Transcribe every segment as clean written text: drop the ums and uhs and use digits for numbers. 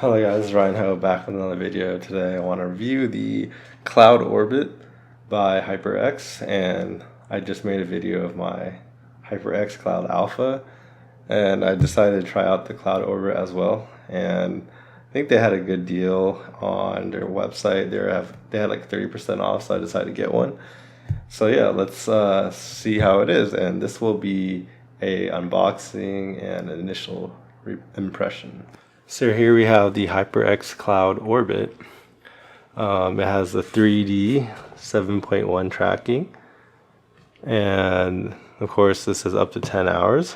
Hello guys, Ryan Ho back with another video. Today I want to review the Cloud Orbit by HyperX, and I just made a video of my HyperX Cloud Alpha, and I decided to try out the Cloud Orbit as well. And I think they had a good deal on their website. They had like 30% off, so I decided to get one. So yeah, let's see how it is, and this will be a unboxing and an initial impression. So here we have the HyperX Cloud Orbit. It has the 3D 7.1 tracking, and of course this is up to 10 hours.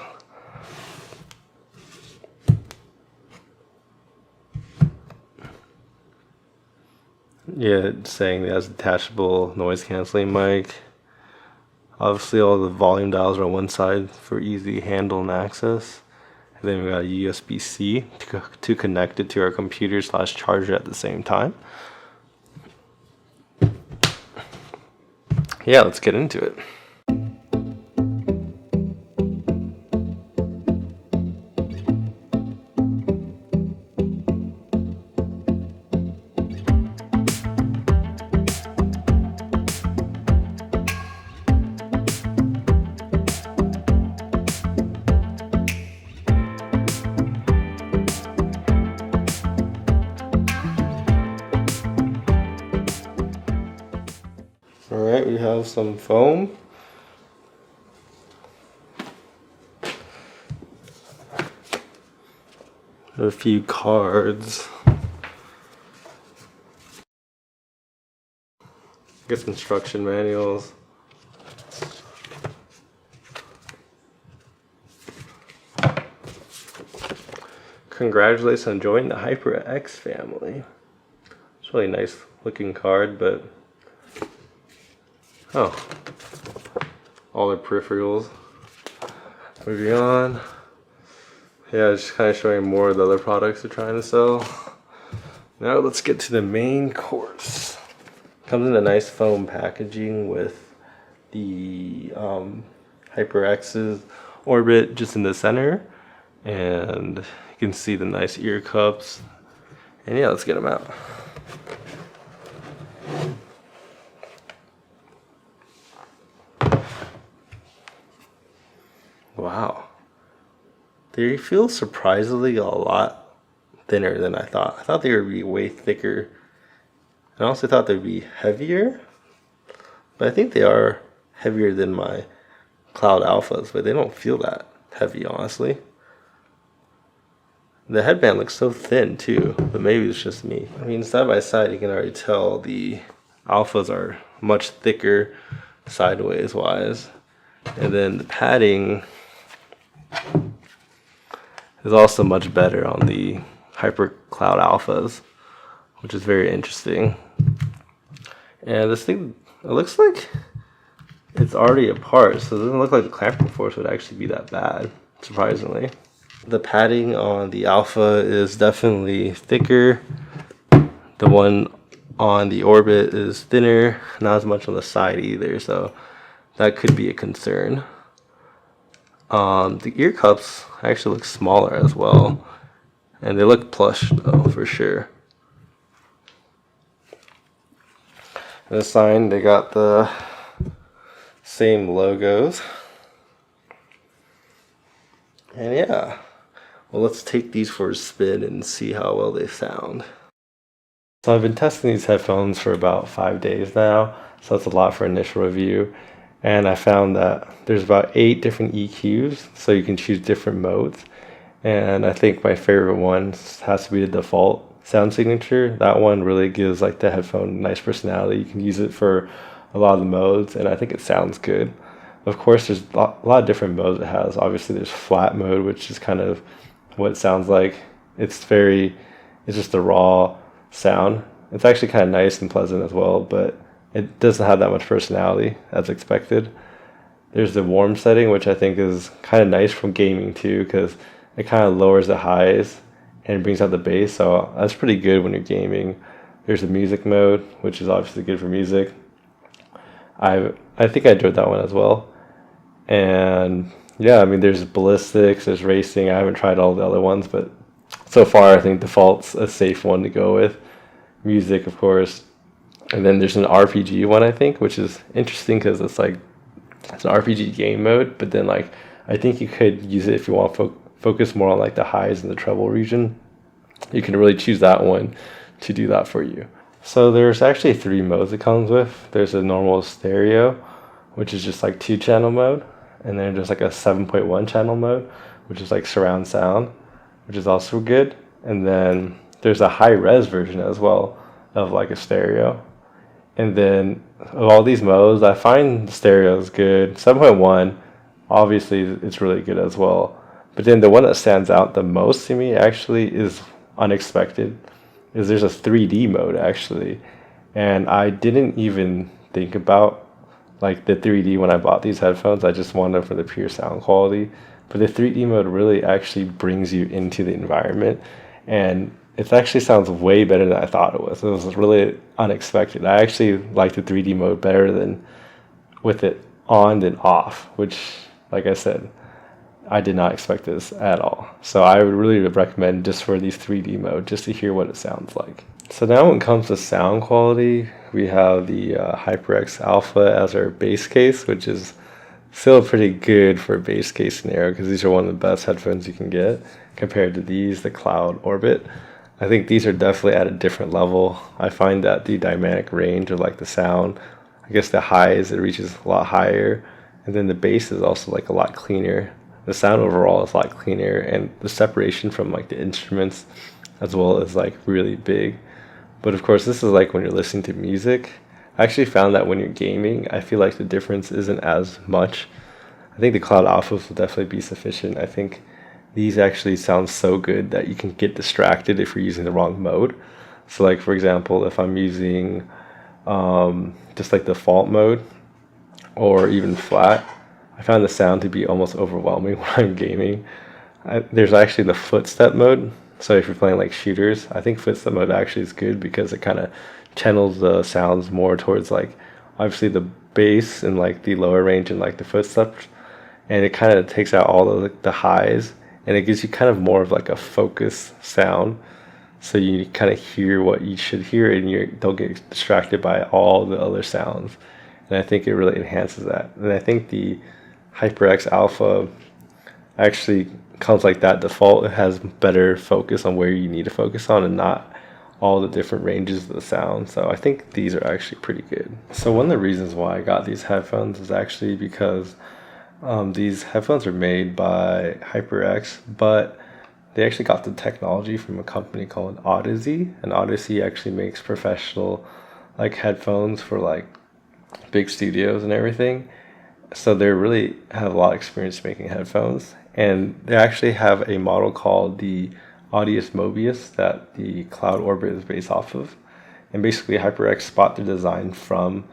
Yeah, it's saying it has a detachable noise canceling mic. Obviously all the volume dials are on one side for easy handle and access. And then we got a USB-C to connect it to our computer / charger at the same time. Yeah, let's get into it. Alright, we have some foam. A few cards. I guess instruction manuals. Congratulations on joining the HyperX family. It's a really nice looking card, but oh, all their peripherals. Moving on. Yeah, just kind of showing more of the other products they're trying to sell. Now let's get to the main course. Comes in a nice foam packaging with the HyperX's Orbit just in the center, and you can see the nice ear cups. And yeah, let's get them out. Wow, they feel surprisingly a lot thinner than I thought. I thought they would be way thicker. I also thought they'd be heavier, but I think they are heavier than my Cloud Alphas, but they don't feel that heavy, honestly. The headband looks so thin too, but maybe it's just me. I mean, side by side, you can already tell the Alphas are much thicker sideways wise, and then the padding is also much better on the Hyper Cloud Alphas, which is very interesting. And this thing, it looks like it's already apart, so it doesn't look like the clamping force would actually be that bad, surprisingly. The padding on the Alpha is definitely thicker. The one on the Orbit is thinner, not as much on the side either, so that could be a concern. The ear cups actually look smaller as well, and they look plush though, for sure. This sign, they got the same logos. And yeah, well, let's take these for a spin and see how well they sound. So I've been testing these headphones for about 5 days now, so that's a lot for initial review. And I found that there's about 8 different EQs, so you can choose different modes. And I think my favorite one has to be the default sound signature. That one really gives like the headphone a nice personality. You can use it for a lot of the modes, and I think it sounds good. Of course, there's a lot of different modes it has. Obviously, there's flat mode, which is kind of what it sounds like. It's just a raw sound. It's actually kind of nice and pleasant as well, but it doesn't have that much personality as expected. There's the warm setting, which I think is kind of nice from gaming too, because it kind of lowers the highs and brings out the bass, so that's pretty good when you're gaming. There's the music mode, which is obviously good for music. I think I enjoyed that one as well. And yeah, I mean, there's ballistics, there's racing. I haven't tried all the other ones, but So far, I think default's a safe one to go with. Music, of course. And then there's an RPG one, I think, which is interesting because it's like it's an RPG game mode, but then like I think you could use it if you want to focus more on like the highs and the treble region. You can really choose that one to do that for you. So there's actually 3 modes it comes with. There's a normal stereo, which is just like 2-channel mode, and then there's like a 7.1 channel mode, which is like surround sound, which is also good. And then there's a high res version as well of like a stereo. And then of all these modes, I find the stereo is good. 7.1, obviously it's really good as well. But then the one that stands out the most to me actually is unexpected, is there's a 3D mode actually. And I didn't even think about like the 3D when I bought these headphones. I just wanted them for the pure sound quality. But the 3D mode really actually brings you into the environment, and it actually sounds way better than I thought it was. It was really unexpected. I actually like the 3D mode better than with it on than off, which, like I said, I did not expect this at all. So I would really recommend just for these 3D mode, just to hear what it sounds like. So now when it comes to sound quality, we have the HyperX Alpha as our base case, which is still pretty good for a base case scenario because these are one of the best headphones you can get compared to these, the Cloud Orbit. I think these are definitely at a different level. I find that the dynamic range of like the sound, I guess the highs, it reaches a lot higher, and then the bass is also like a lot cleaner. The sound overall is a lot cleaner, and the separation from like the instruments as well is like really big. But of course, this is like when you're listening to music. I actually found that when you're gaming, I feel like the difference isn't as much. I think the Cloud Alphas will definitely be sufficient. I think these actually sound so good that you can get distracted if you're using the wrong mode. So like, for example, if I'm using just like default mode or even flat, I found the sound to be almost overwhelming when I'm gaming. There's actually the footstep mode. So if you're playing like shooters, I think footstep mode actually is good because it kind of channels the sounds more towards like obviously the bass and like the lower range and like the footsteps, and it kind of takes out all the highs, and it gives you kind of more of like a focus sound, so you kind of hear what you should hear and you don't get distracted by all the other sounds. And I think it really enhances that. And I think the HyperX Alpha actually comes like that default. It has better focus on where you need to focus on and not all the different ranges of the sound. So I think these are actually pretty good. So one of the reasons why I got these headphones is actually because these headphones are made by HyperX, but they actually got the technology from a company called Odyssey, and Odyssey actually makes professional like headphones for like big studios and everything. So they really have a lot of experience making headphones, and they actually have a model called the Audius Mobius that the Cloud Orbit is based off of. And basically HyperX bought the design from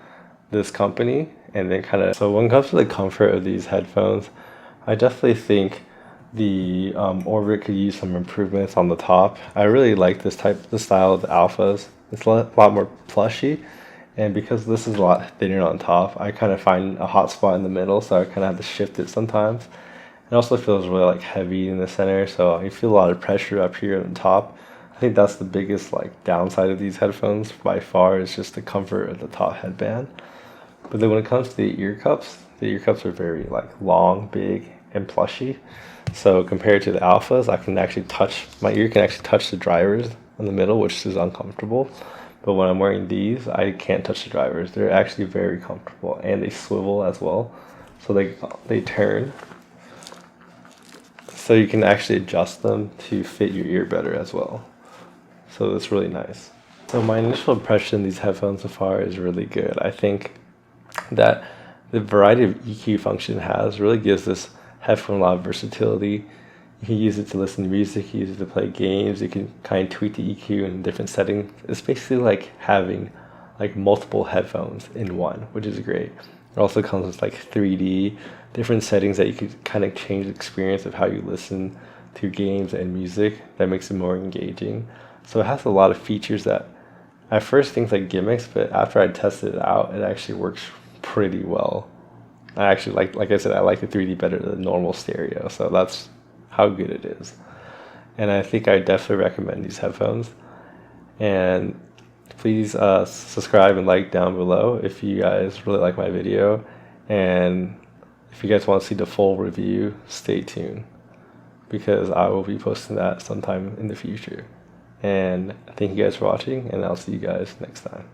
this company, and then kind of, so when it comes to the comfort of these headphones, I definitely think the Orbit could use some improvements on the top. I really like this style of the Alphas. It's a lot more plushy, and because this is a lot thinner on top, I kind of find a hot spot in the middle, so I kind of have to shift it sometimes. It also feels really like heavy in the center, so you feel a lot of pressure up here on the top. I think that's the biggest like downside of these headphones by far, is just the comfort of the top headband. But then when it comes to the ear cups are very like long, big, and plushy. So compared to the Alphas, my ear can actually touch the drivers in the middle, which is uncomfortable. But when I'm wearing these, I can't touch the drivers. They're actually very comfortable, and they swivel as well. So they turn. So you can actually adjust them to fit your ear better as well. So it's really nice. So my initial impression of these headphones so far is really good. I think that the variety of EQ function it has really gives this headphone a lot of versatility. You can use it to listen to music, you can use it to play games, you can kind of tweak the EQ in different settings. It's basically like having like multiple headphones in one, which is great. It also comes with like 3D, different settings that you could kind of change the experience of how you listen to games and music. That makes it more engaging. So it has a lot of features that at first think like gimmicks, but after I tested it out, it actually works pretty well. I actually like I said, I like the 3D better than the normal stereo, so that's how good it is. and I think I definitely recommend these headphones. And please subscribe and like down below if you guys really like my video, and if you guys want to see the full review, stay tuned, because I will be posting that sometime in the future. And thank you guys for watching, and I'll see you guys next time.